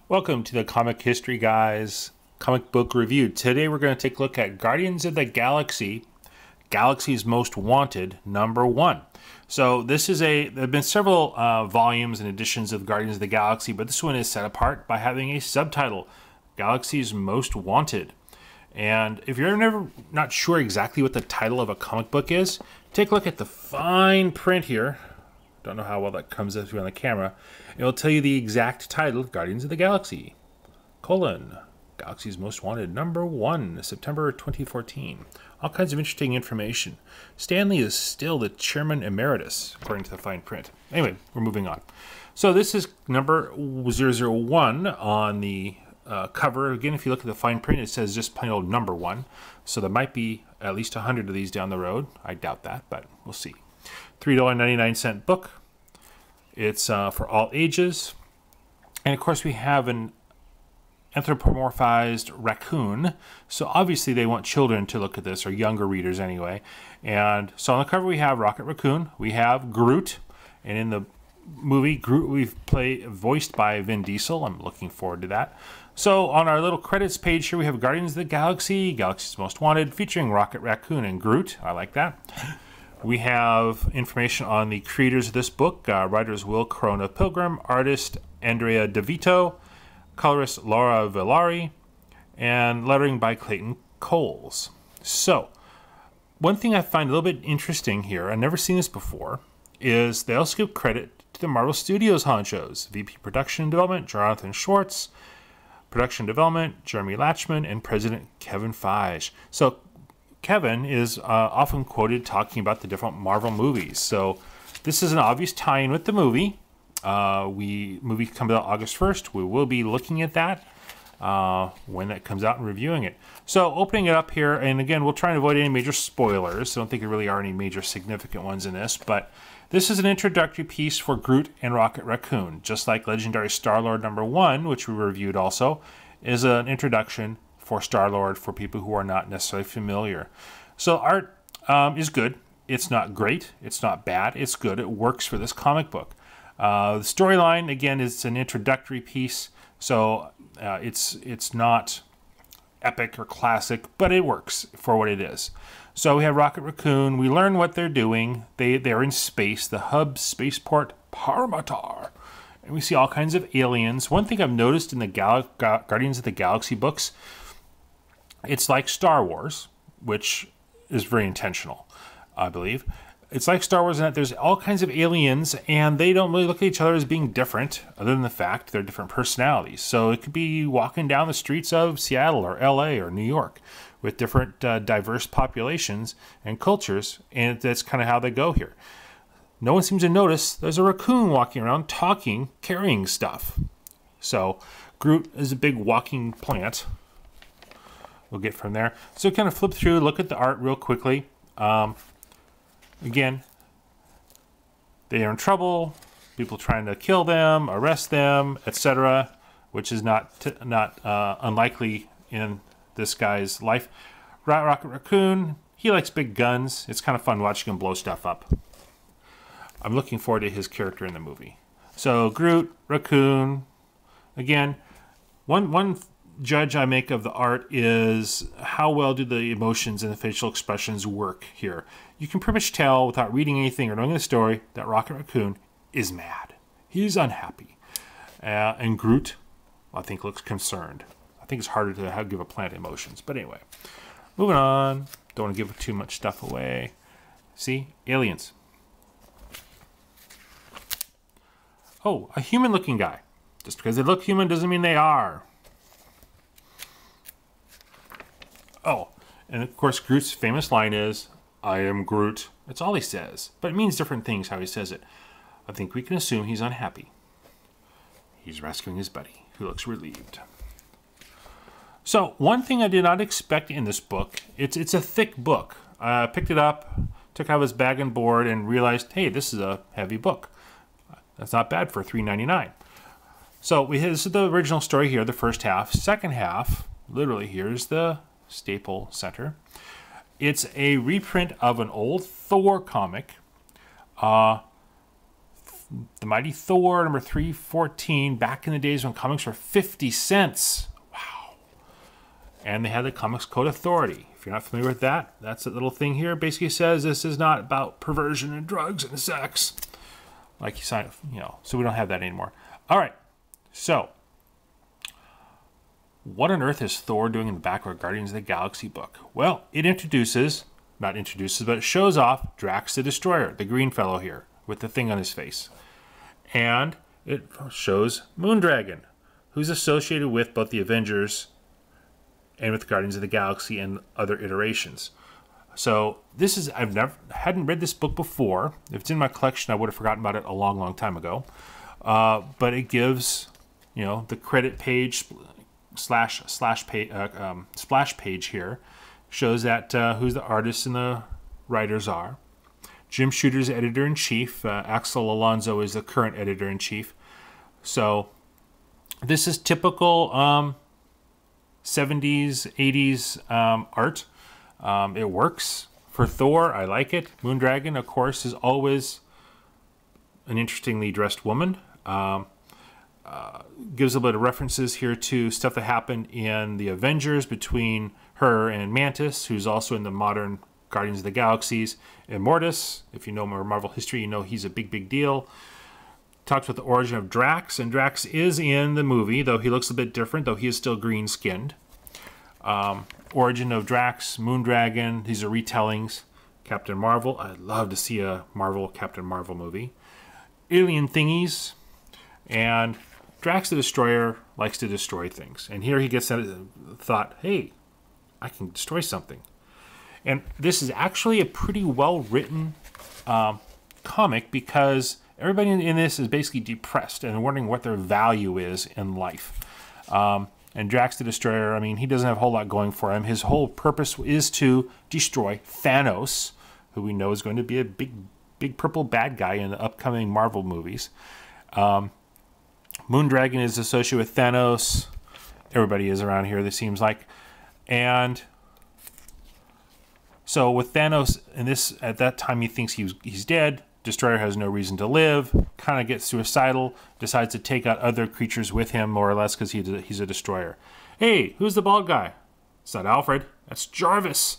Welcome to the Comic History Guys comic book review. Today we're going to take a look at Guardians of the Galaxy, Galaxy's Most Wanted, #1. So this is there have been several volumes and editions of Guardians of the Galaxy, but this one is set apart by having a subtitle, Galaxy's Most Wanted. And if you're not sure exactly what the title of a comic book is, take a look at the fine print here. Don't know how well that comes through on the camera. It will tell you the exact title, Guardians of the Galaxy, Galaxy's Most Wanted, #1, September 2014. All kinds of interesting information. Stan Lee is still the chairman emeritus, according to the fine print. Anyway, we're moving on. So this is number 001 on the cover. Again, if you look at the fine print, it says just plain old #1. So there might be at least 100 of these down the road. I doubt that, but we'll see. $3.99 book. It's for all ages. And of course we have an anthropomorphized raccoon. So obviously they want children to look at this, or younger readers anyway. And so on the cover we have Rocket Raccoon. We have Groot. And in the movie, Groot voiced by Vin Diesel. I'm looking forward to that. So on our little credits page here we have Guardians of the Galaxy, Galaxy's Most Wanted, featuring Rocket Raccoon and Groot. I like that. We have information on the creators of this book, writers Will Corona Pilgrim, artist Andrea DeVito, colorist Laura Villari, and lettering by Clayton Coles. So, one thing I find a little bit interesting here, I've never seen this before, is they also give credit to the Marvel Studios honchos, VP Production and Development, Jonathan Schwartz, Production Development, Jeremy Latchman, and President Kevin Feige. So, Kevin is often quoted talking about the different Marvel movies. So this is an obvious tie-in with the movie. Movie comes out August 1st. We will be looking at that when that comes out and reviewing it. So opening it up here, and again, we'll try and avoid any major spoilers. I don't think there really are any major significant ones in this, but this is an introductory piece for Groot and Rocket Raccoon. Just like Legendary Star-Lord #1, which we reviewed also, is an introduction for Star-Lord for people who are not necessarily familiar. So art is good. It's not great. It's not bad. It's good. It works for this comic book. The storyline, again, is an introductory piece, so it's not epic or classic, but it works for what it is. So we have Rocket Raccoon. We learn what they're doing. They're in space, the hub spaceport Parmatar. And we see all kinds of aliens. One thing I've noticed in the Guardians of the Galaxy books, it's like Star Wars, which is very intentional, I believe. It's like Star Wars in that there's all kinds of aliens, and they don't really look at each other as being different, other than the fact they're different personalities. So it could be walking down the streets of Seattle or LA or New York with different diverse populations and cultures, and that's kind of how they go here. No one seems to notice there's a raccoon walking around talking, carrying stuff. So Groot is a big walking plant. We'll get from there. So kind of flip through, look at the art real quickly. Again, they are in trouble, people trying to kill them, arrest them, etc., which is not unlikely in this guy's life. Rocket Raccoon, he likes big guns. It's kind of fun watching him blow stuff up. I'm looking forward to his character in the movie. So Groot, Raccoon, again, one judge I make of the art is how well do the emotions and the facial expressions work here. You can pretty much tell without reading anything or knowing the story that Rocket Raccoon is mad. He's unhappy. And Groot, I think, looks concerned. I think it's harder to give a plant emotions. But anyway, moving on. Don't want to give too much stuff away. See? Aliens. Oh, a human-looking guy. Just because they look human doesn't mean they are. Oh, and of course Groot's famous line is, "I am Groot." That's all he says, but it means different things how he says it. I think we can assume he's unhappy. He's rescuing his buddy, who looks relieved. So, one thing I did not expect in this book, it's a thick book. I picked it up, took out his bag and board, and realized, hey, this is a heavy book. That's not bad for $3.99. So, this is the original story here, the first half. Second half, literally, here's the staple center. It's a reprint of an old Thor comic. The Mighty Thor, number 314, back in the days when comics were 50 cents. Wow. And they had the Comics Code Authority. If you're not familiar with that, that's a little thing here. Basically says this is not about perversion and drugs and sex. Like you sign, so we don't have that anymore. All right. So, what on earth is Thor doing in the back of a Guardians of the Galaxy book? Well, it not introduces, but it shows off Drax the Destroyer, the green fellow here, with the thing on his face. And it shows Moondragon, who's associated with both the Avengers and with Guardians of the Galaxy and other iterations. So this is, hadn't read this book before. If it's in my collection, I would have forgotten about it a long, long time ago. But it gives, the credit page splash page here shows that who the artists and the writers are. Jim Shooter's editor-in-chief. Axel Alonso is the current editor-in-chief. So this is typical 70s, 80s art. It works for Thor. I like it. Moondragon, of course, is always an interestingly dressed woman. Gives a bit of references here to stuff that happened in the Avengers between her and Mantis, who's also in the modern Guardians of the Galaxies. Immortus, if you know more Marvel history, you know he's a big, big deal. Talks about the origin of Drax, and Drax is in the movie, though he looks a bit different, though he is still green-skinned. Origin of Drax, Moondragon, these are retellings. Captain Marvel, I'd love to see a Marvel Captain Marvel movie. Alien thingies, and Drax the Destroyer likes to destroy things. And here he gets that thought, hey, I can destroy something. And this is actually a pretty well-written comic because everybody in this is basically depressed and wondering what their value is in life. And Drax the Destroyer, I mean, he doesn't have a whole lot going for him. His whole purpose is to destroy Thanos, who we know is going to be a big purple bad guy in the upcoming Marvel movies. Moondragon is associated with Thanos. Everybody is around here, this seems like. And so with Thanos, at that time he thinks he's dead. Destroyer has no reason to live, kind of gets suicidal, decides to take out other creatures with him, more or less, because he's a destroyer. Hey, who's the bald guy? It's not Alfred. That's Jarvis,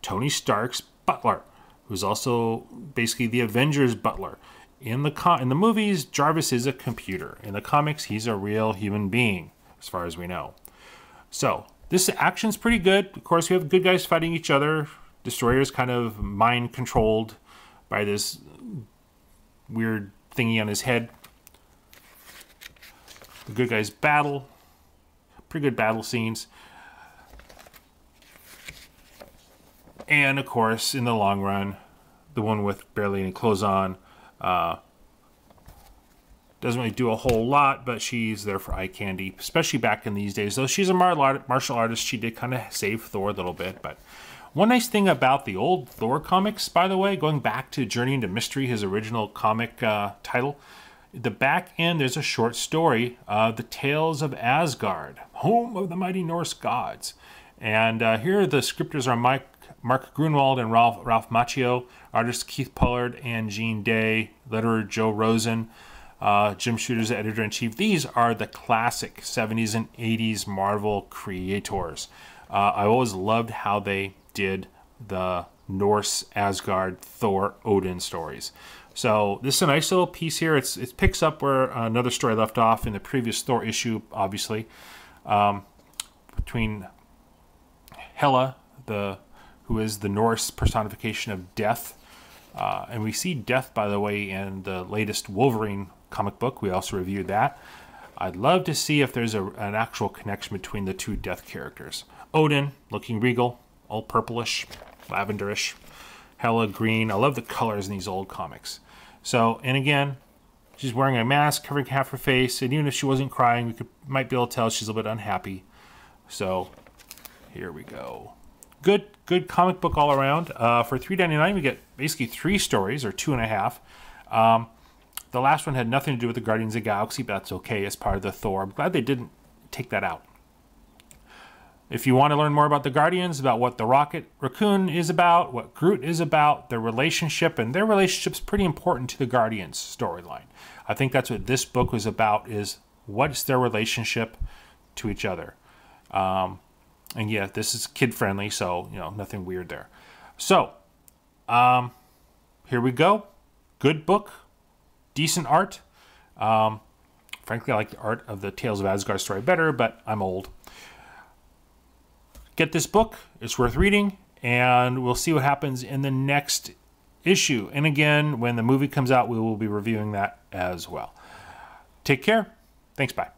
Tony Stark's butler, who's also basically the Avengers' butler. In the movies, Jarvis is a computer. In the comics, he's a real human being, as far as we know. So, this action's pretty good. Of course, we have good guys fighting each other. Destroyer's kind of mind-controlled by this weird thingy on his head. The good guys battle. Pretty good battle scenes. And, of course, in the long run, the one with barely any clothes on doesn't really do a whole lot, but she's there for eye candy, especially back in these days. Though she's a martial artist, she did kind of save Thor a little bit. But one nice thing about the old Thor comics, by the way, going back to Journey into Mystery, his original comic title, the back end there's a short story, The Tales of Asgard, home of the mighty Norse gods. And here the scripters are Mark Grunwald and Ralph Macchio, artists Keith Pollard and Gene Day, letterer Joe Rosen, Jim Shooter's editor-in-chief. These are the classic 70s and 80s Marvel creators. I always loved how they did the Norse, Asgard, Thor, Odin stories. So this is a nice little piece here. It picks up where another story left off in the previous Thor issue, obviously, between Hela, who is the Norse personification of death. And we see death, by the way, in the latest Wolverine comic book. We also reviewed that. I'd love to see if there's an actual connection between the two death characters. Odin, looking regal, all purplish, lavenderish. Hela, green. I love the colors in these old comics. So, and again, she's wearing a mask covering half her face, and even if she wasn't crying, we might be able to tell she's a little bit unhappy. So, here we go. Good comic book all around. For $3.99, we get basically 3 stories, or 2.5. The last one had nothing to do with the Guardians of the Galaxy, but that's okay as part of the Thor. I'm glad they didn't take that out. If you want to learn more about the Guardians, about what the Rocket Raccoon is about, what Groot is about, their relationship, and their relationship's pretty important to the Guardians storyline. I think that's what this book was about, is what's their relationship to each other. And yeah, this is kid-friendly, so, you know, nothing weird there. So, here we go. Good book. Decent art. Frankly, I like the art of the Tales of Asgard story better, but I'm old. Get this book. It's worth reading, and we'll see what happens in the next issue. And again, when the movie comes out, we will be reviewing that as well. Take care. Thanks. Bye.